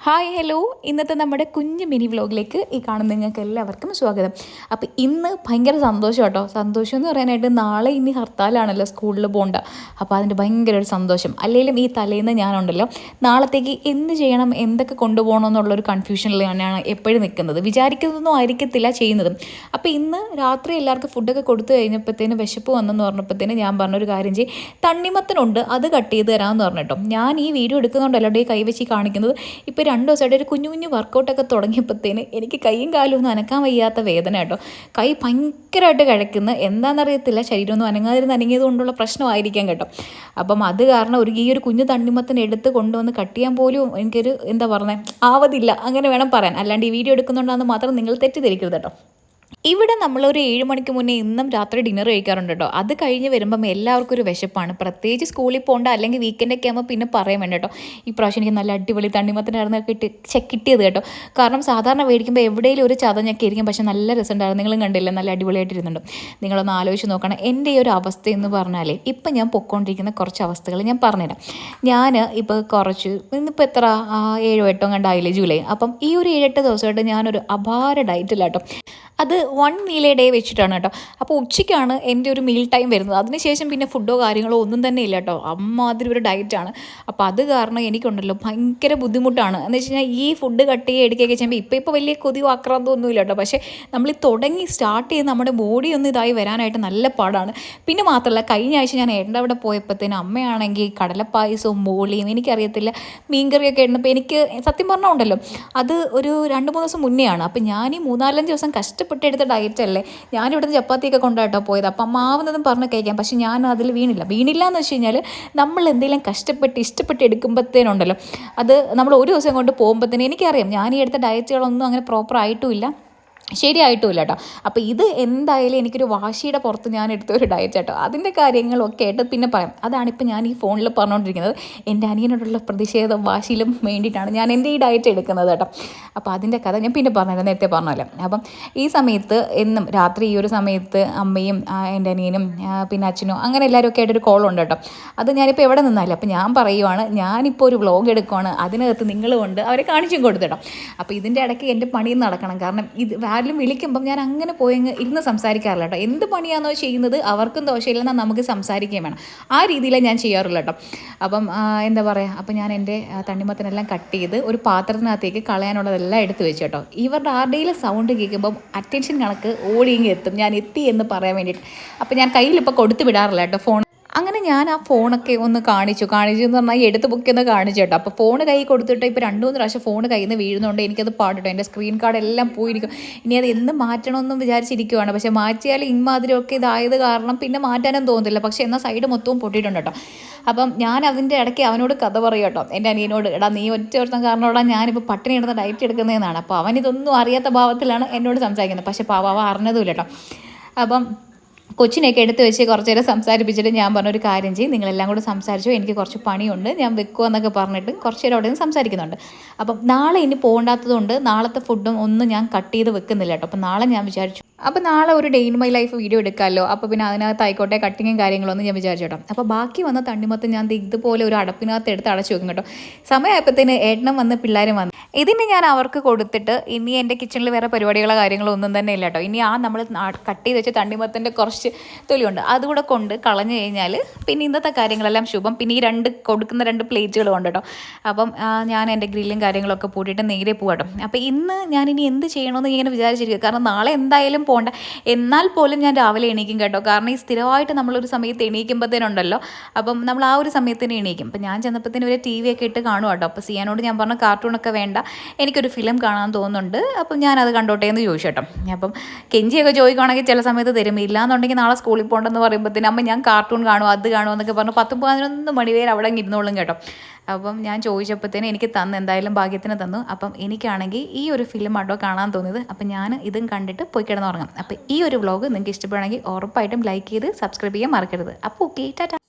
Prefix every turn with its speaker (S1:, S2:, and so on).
S1: Hi hello, ഇന്നത്തെ നമ്മുടെ കുഞ്ഞ് മിനി വ്ലോഗിലേക്ക് ഈ കാണുന്ന നിങ്ങൾക്ക് എല്ലാവർക്കും സ്വാഗതം. അപ്പോൾ ഇന്ന് ഭയങ്കര സന്തോഷം കേട്ടോ. സന്തോഷം എന്ന് പറയാനായിട്ട് നാളെ ഇനി ഹർത്താലാണല്ലോ, സ്കൂളിൽ പോകണ്ട. അപ്പോൾ അതിൻ്റെ ഭയങ്കര ഒരു സന്തോഷം. അല്ലെങ്കിലും ഈ തലേന്ന് ഞാനുണ്ടല്ലോ നാളത്തേക്ക് എന്ത് ചെയ്യണം, എന്തൊക്കെ കൊണ്ടുപോകണം എന്നുള്ളൊരു കൺഫ്യൂഷനിൽ തന്നെയാണ് എപ്പോഴും നിൽക്കുന്നത്. വിചാരിക്കുന്നതൊന്നും ആയിരിക്കത്തില്ല ചെയ്യുന്നതും. അപ്പോൾ ഇന്ന് രാത്രി എല്ലാവർക്കും ഫുഡൊക്കെ കൊടുത്തു കഴിഞ്ഞപ്പോഴത്തേന് വിശപ്പ് വന്നെന്ന് പറഞ്ഞപ്പോഴത്തേന് ഞാൻ പറഞ്ഞൊരു കാര്യം ചെയ്യും, തണ്ണിമത്തനുണ്ട് അത് കട്ട് ചെയ്ത് തരാമെന്ന് പറഞ്ഞിട്ടോ. ഞാൻ ഈ വീഡിയോ എടുക്കുന്നുണ്ടല്ലോ ഈ കൈവച്ച് കാണിക്കുന്നത്. ഇപ്പോൾ 2 ദിവസമായിട്ട് ഒരു കുഞ്ഞു കുഞ്ഞു വർക്കൗട്ടൊക്കെ തുടങ്ങിയപ്പോഴത്തേന് എനിക്ക് കൈയും കാലും ഒന്നും അനക്കാൻ വയ്യാത്ത വേദന കേട്ടോ. കൈ ഭയങ്കരമായിട്ട് കിഴക്കുന്ന, എന്താണെന്നറിയത്തില്ല, ശരീരമൊന്നും അനങ്ങിയത് കൊണ്ടുള്ള പ്രശ്നമായിരിക്കാം കേട്ടോ. അപ്പം അത് കാരണം ഈ ഒരു കുഞ്ഞു തണ്ണിമത്തൻ എടുത്ത് കൊണ്ടുവന്ന് കട്ട് ചെയ്യാൻ പോലും എനിക്കൊരു എന്താ പറയുന്നത് ആവതില്ല, അങ്ങനെ വേണം പറയാൻ. അല്ലാണ്ട് ഈ വീഡിയോ എടുക്കുന്നുണ്ടെന്ന് മാത്രം നിങ്ങൾ തെറ്റിദ്ധരിക്കരുത് കേട്ടോ. ഇവിടെ നമ്മളൊരു 7 മണിക്ക് മുന്നേ ഇന്നും രാത്രി ഡിന്നർ കഴിക്കാറുണ്ട് കേട്ടോ. അത് കഴിഞ്ഞ് വരുമ്പം എല്ലാവർക്കും ഒരു വിശപ്പാണ്, പ്രത്യേകിച്ച് സ്കൂളിൽ പോകേണ്ട അല്ലെങ്കിൽ വീക്കെൻഡൊക്കെ ആകുമ്പോൾ പിന്നെ പറയാൻ വേണ്ട കേട്ടോ. ഈ പ്രാവശ്യം എനിക്ക് നല്ല അടിപൊളി തണ്ണിമത്തനായിരുന്നു കിട്ടിയത് കേട്ടോ. കാരണം സാധാരണ മേടിക്കുമ്പോൾ എവിടെയെങ്കിലും ഒരു ചതഞ്ഞൊക്കെ ആയിരിക്കും, പക്ഷേ നല്ല രസമുണ്ടായിരുന്നു. നിങ്ങളും കണ്ടില്ല, നല്ല അടിപൊളിയായിട്ടിരുന്നുണ്ട്. നിങ്ങളൊന്ന് ആലോചിച്ച് നോക്കണം. എൻ്റെ ഈ ഒരു അവസ്ഥ എന്ന് പറഞ്ഞാലേ, ഇപ്പം ഞാൻ പൊയ്ക്കൊണ്ടിരിക്കുന്ന കുറച്ച് അവസ്ഥകൾ ഞാൻ പറഞ്ഞുതരാം. ഞാൻ ഇപ്പോൾ ഇന്നിപ്പോൾ എത്ര 7 8 കണ്ടായില്ലേ ജൂലൈ. അപ്പം ഈ ഒരു 7 8 ദിവസമായിട്ട് ഞാനൊരു അപാര ഡയറ്റില്ല കേട്ടോ. അത് 1 മീൽ എ ഡേ വെച്ചിട്ടാണ് കേട്ടോ. അപ്പോൾ ഉച്ചയ്ക്കാണ് എൻ്റെ ഒരു മീൽ ടൈം വരുന്നത്. അതിനുശേഷം പിന്നെ ഫുഡോ കാര്യങ്ങളോ ഒന്നും തന്നെ ഇല്ല കേട്ടോ. അമ്മാതിരി ഒരു ഡയറ്റാണ്. അപ്പോൾ അത് കാരണം എനിക്കുണ്ടല്ലോ ഭയങ്കര ബുദ്ധിമുട്ടാണ്. എന്ന് വെച്ച് കഴിഞ്ഞാൽ ഈ ഫുഡ് കട്ട് എടുക്കുകയൊക്കെ ചെയ്യുമ്പോൾ ഇപ്പോൾ വലിയ കൊതിയോ ആക്രാന്തമൊന്നുമില്ല കേട്ടോ. പക്ഷേ നമ്മൾ സ്റ്റാർട്ട് ചെയ്ത് നമ്മുടെ ബോഡി ഒന്ന് ഇതായി വരാനായിട്ട് നല്ല പാടാണ്. പിന്നെ മാത്രമല്ല, കഴിഞ്ഞ ആഴ്ച ഞാൻ എൻ്റെ അവിടെ പോയപ്പോഴത്തേനും അമ്മയാണെങ്കിൽ കടലപ്പായസവും ബോളിയും എനിക്കറിയത്തില്ല മീൻകറിയൊക്കെ ഇടുന്നപ്പോൾ എനിക്ക് സത്യം പറഞ്ഞാൽ ഉണ്ടല്ലോ അത് ഒരു 2 3 ദിവസം മുന്നേ ആണ്. അപ്പോൾ ഞാൻ ഈ 3 4 5 ദിവസം കഷ്ടപ്പെട്ടെടുത്ത ഡയറ്റ് അല്ലേ. ഞാനിവിടുന്ന് ചപ്പാത്തിയൊക്കെ കൊണ്ടാട്ടോ പോയത്. അപ്പം അമ്മാവുന്നതും പറഞ്ഞ് കഴിക്കാം, പക്ഷെ ഞാൻ അതിൽ വീണില്ല എന്ന് വെച്ച് കഴിഞ്ഞാൽ നമ്മൾ എന്തെങ്കിലും കഷ്ടപ്പെട്ട് ഇഷ്ടപ്പെട്ട് എടുക്കുമ്പോഴത്തേനുണ്ടല്ലോ അത് നമ്മൾ ഒരു ദിവസം കൊണ്ട് പോകുമ്പോഴത്തേനും എനിക്കറിയാം ഞാൻ ഈ എടുത്ത ഡയറ്റുകളൊന്നും അങ്ങനെ പ്രോപ്പർ ആയിട്ടുമില്ല, ശരിയായിട്ടുമില്ല കേട്ടോ. അപ്പോൾ ഇത് എന്തായാലും എനിക്കൊരു വാശിയുടെ പുറത്ത് ഞാൻ എടുത്തൊരു ഡയറ്റ് കേട്ടോ. അതിൻ്റെ കാര്യങ്ങളൊക്കെ ആയിട്ട് പിന്നെ പറയാം. അതാണിപ്പോൾ ഞാൻ ഈ ഫോണിൽ പറഞ്ഞുകൊണ്ടിരിക്കുന്നത്. എൻ്റെ അനിയനോടുള്ള പ്രതിഷേധം വാശിയിലും വേണ്ടിയിട്ടാണ് ഞാൻ എൻ്റെ ഈ ഡയറ്റ് എടുക്കുന്നത് കേട്ടോ. അപ്പോൾ അതിൻ്റെ കഥ ഞാൻ പിന്നെ പറഞ്ഞുതരാം, നേരത്തെ പറഞ്ഞല്ലോ. അപ്പം ഈ സമയത്ത് എന്നും രാത്രി ഈ ഒരു സമയത്ത് അമ്മയും എൻ്റെ അനിയനും പിന്നെ അച്ഛനും അങ്ങനെ എല്ലാവരും ഒക്കെ ആയിട്ടൊരു കോളുണ്ട് കേട്ടോ. അത് ഞാനിപ്പോൾ എവിടെ നിന്നാലും അപ്പോൾ ഞാൻ പറയുവാണ്, ഞാനിപ്പോൾ ഒരു വ്ളോഗ് എടുക്കുവാണ്, അതിനകത്ത് നിങ്ങളുമുണ്ട്, അവരെ കാണിച്ചും കൊടുത്തിട്ടോ. അപ്പോൾ ഇതിൻ്റെ ഇടയ്ക്ക് എൻ്റെ പണിയും നടക്കണം. കാരണം ആരെങ്കിലും വിളിക്കുമ്പം ഞാൻ അങ്ങനെ പോയി ഇരുന്ന് സംസാരിക്കാറില്ല കേട്ടോ. എന്ത് പണിയാണോ ചെയ്യുന്നത് അവർക്കും ദോഷമില്ലെന്നാൽ നമുക്ക് സംസാരിക്കുകയും വേണം. ആ രീതിയിലാണ് ഞാൻ ചെയ്യാറില്ല കേട്ടോ. അപ്പം എന്താ പറയുക, അപ്പം ഞാൻ എൻ്റെ തണ്ണിമത്തനെല്ലാം കട്ട് ചെയ്ത് ഒരു പാത്രത്തിനകത്തേക്ക് കളയാനുള്ളതെല്ലാം എടുത്ത് വെച്ചു കേട്ടോ. ഇവരുടെ ആരുടെയും സൗണ്ട് കേൾക്കുമ്പം അറ്റൻഷൻ കണക്ക് ഓടിയെങ്കിൽ എത്തും, ഞാൻ എത്തി എന്ന് പറയാൻ വേണ്ടിയിട്ട്. അപ്പം ഞാൻ കയ്യിലിപ്പോൾ കൊടുത്ത് വിടാറില്ല കേട്ടോ ഫോൺ. അങ്ങനെ ഞാൻ ആ ഫോണൊക്കെ ഒന്ന് കാണിച്ചു എന്ന് പറഞ്ഞാൽ എടുത്ത് പൊക്കിയൊന്ന് കാണിച്ചു കേട്ടോ. അപ്പോൾ ഫോൺ കൈ കൊടുത്തിട്ട് ഇപ്പോൾ 2 3 പ്രാവശ്യം ഫോൺ കയ്യിൽ നിന്ന് വീഴുന്നുണ്ട്. എനിക്കത് പാടിട്ടോ, എൻ്റെ സ്ക്രീൻ കാർഡ് എല്ലാം പോയിരിക്കും. ഇനി അത് എന്ന് മാറ്റണമെന്നും വിചാരിച്ചിരിക്കുവാണ്. പക്ഷേ മാറ്റിയാൽ ഇമാതിരിയൊക്കെ ഇതായത് കാരണം പിന്നെ മാറ്റാനും തോന്നുന്നില്ല. പക്ഷേ എന്നാൽ സൈഡ് മൊത്തവും പൊട്ടിയിട്ടുണ്ട് കേട്ടോ. അപ്പം ഞാൻ അതിൻ്റെ ഇടയ്ക്ക് അവനോട് കഥ പറയും കേട്ടോ, എൻ്റെ അനിയനോട്. എടാ നീ ഒറ്റ കാരണോടാ ഞാനിപ്പോൾ പട്ടിണി എടുത്ത് ഡയറ്റ് എടുക്കുന്നതെന്നാണ്. അപ്പോൾ അവനിതൊന്നും അറിയാത്ത ഭാവത്തിലാണ് എന്നോട് സംസാരിക്കുന്നത്. പക്ഷേ പാവ അറിഞ്ഞതുമില്ല കേട്ടോ. അപ്പം കൊച്ചിനെയൊക്കെ എടുത്ത് വെച്ച് കുറച്ച് നേരം സംസാരിപ്പിച്ചിട്ട് ഞാൻ പറഞ്ഞൊരു കാര്യം ചെയ്യും, നിങ്ങളെല്ലാം കൂടെ സംസാരിച്ചോ, എനിക്ക് കുറച്ച് പണിയുണ്ട്, ഞാൻ വെക്കുക എന്നൊക്കെ പറഞ്ഞിട്ട് കുറച്ച് നേരം അവിടെ നിന്ന് സംസാരിക്കുന്നുണ്ട്. അപ്പം നാളെ ഇനി പോകണ്ടാത്തതുകൊണ്ട് നാളത്തെ ഫുഡും ഒന്നും ഞാൻ കട്ട് ചെയ്ത് വെക്കുന്നില്ല കേട്ടോ. അപ്പം നാളെ ഞാൻ വിചാരിച്ചു അപ്പോൾ നാളെ ഒരു day in my life video എടുക്കാമല്ലോ. അപ്പോൾ പിന്നെ അതിനകത്ത് ആയിക്കോട്ടെ കട്ടിങ്ങും കാര്യങ്ങളൊന്നും ഞാൻ വിചാരിച്ചു കേട്ടോ. അപ്പോൾ ബാക്കി വന്ന തണ്ണിമത്തൻ ഞാൻ ഇതുപോലെ ഒരു അടപ്പിനകത്ത് എടുത്ത് അടച്ചു വെക്കും കേട്ടോ. സമയമായപ്പോഴത്തേന് ഏട്ടനും വന്ന് പിള്ളേരും വന്നു. ഇതിന് ഞാൻ അവർക്ക് കൊടുത്തിട്ട് ഇനി എൻ്റെ കിച്ചണിൽ വേറെ പരിപാടികളോ കാര്യങ്ങളോ ഒന്നും തന്നെ ഇല്ല കേട്ടോ. ഇനി നമ്മൾ കട്ട് ചെയ്ത് വെച്ച തണ്ണിമത്തൻ്റെ കുറച്ച് തൊലിയുണ്ട്, അതുകൂടെ കൊണ്ട് കളഞ്ഞു കഴിഞ്ഞാൽ പിന്നെ ഇന്നത്തെ കാര്യങ്ങളെല്ലാം ശുഭം. പിന്നെ ഈ കൊടുക്കുന്ന 2 പ്ലേറ്റുകളും ഉണ്ട് കേട്ടോ. അപ്പം ഞാൻ എൻ്റെ ഗ്രില്ലും കാര്യങ്ങളൊക്കെ പൂട്ടിയിട്ട് നേരെ പോകാം. അപ്പോൾ ഇന്ന് ഞാനിനി എന്ത് ചെയ്യണമെന്ന് ഇങ്ങനെ വിചാരിച്ചിരിക്കുക. കാരണം നാളെ എന്തായാലും പോകണ്ട. എന്നാൽ പോലും ഞാൻ രാവിലെ എണീക്കും കേട്ടോ. കാരണം ഈ സ്ഥിരമായിട്ട് നമ്മളൊരു സമയത്ത് എണീക്കുമ്പോഴത്തേനുണ്ടല്ലോ, അപ്പം നമ്മൾ ആ ഒരു സമയത്തിന് എണീക്കും. അപ്പം ഞാൻ ചെന്നപ്പോഴത്തേനും ഒരു TV ഒക്കെ ഇട്ട് കാണും കേട്ടോ. അപ്പോൾ സിയാനോട് ഞാൻ പറഞ്ഞ കാർട്ടൂണൊക്കെ വേണ്ട, എനിക്കൊരു ഫിലിം കാണാൻ തോന്നുന്നുണ്ട്, അപ്പം ഞാനത് കണ്ടോട്ടെ എന്ന് ചോദിച്ചു കേട്ടോ. അപ്പം കെഞ്ചിയൊക്കെ ചോദിക്കുകയാണെങ്കിൽ ചില സമയത്ത് തരും. ഇല്ലാന്നുണ്ടെങ്കിൽ നാളെ സ്കൂളിൽ പോകണ്ടെന്ന് പറയുമ്പോഴത്തേനും അമ്മ ഞാൻ കാർട്ടൂൺ കാണും അത് കാണുമെന്നൊക്കെ പറഞ്ഞ് 10 11 മണി വരെ അവിടെ ഇരുന്നോളും കേട്ടോ. അപ്പം ഞാൻ ചോദിച്ചപ്പോഴത്തേനും എനിക്ക് എന്തായാലും ഭാഗ്യത്തിന് തന്നു. അപ്പം എനിക്കാണെങ്കിൽ ഈ ഒരു ഫിലിം ആട്ടോ കാണാൻ തോന്നിയത്. അപ്പം ഞാൻ ഇതും കണ്ടിട്ട് പോയി കിടന്നുറങ്ങാം. അപ്പോൾ ഈ ഒരു വ്ളോഗ് നിങ്ങൾക്ക് ഇഷ്ടപ്പെടുകയാണെങ്കിൽ ഉറപ്പായിട്ടും ലൈക്ക് ചെയ്ത് സബ്സ്ക്രൈബ് ചെയ്യാൻ മറക്കരുത്. അപ്പോൾ ഓക്കെ, ടാറ്റാ.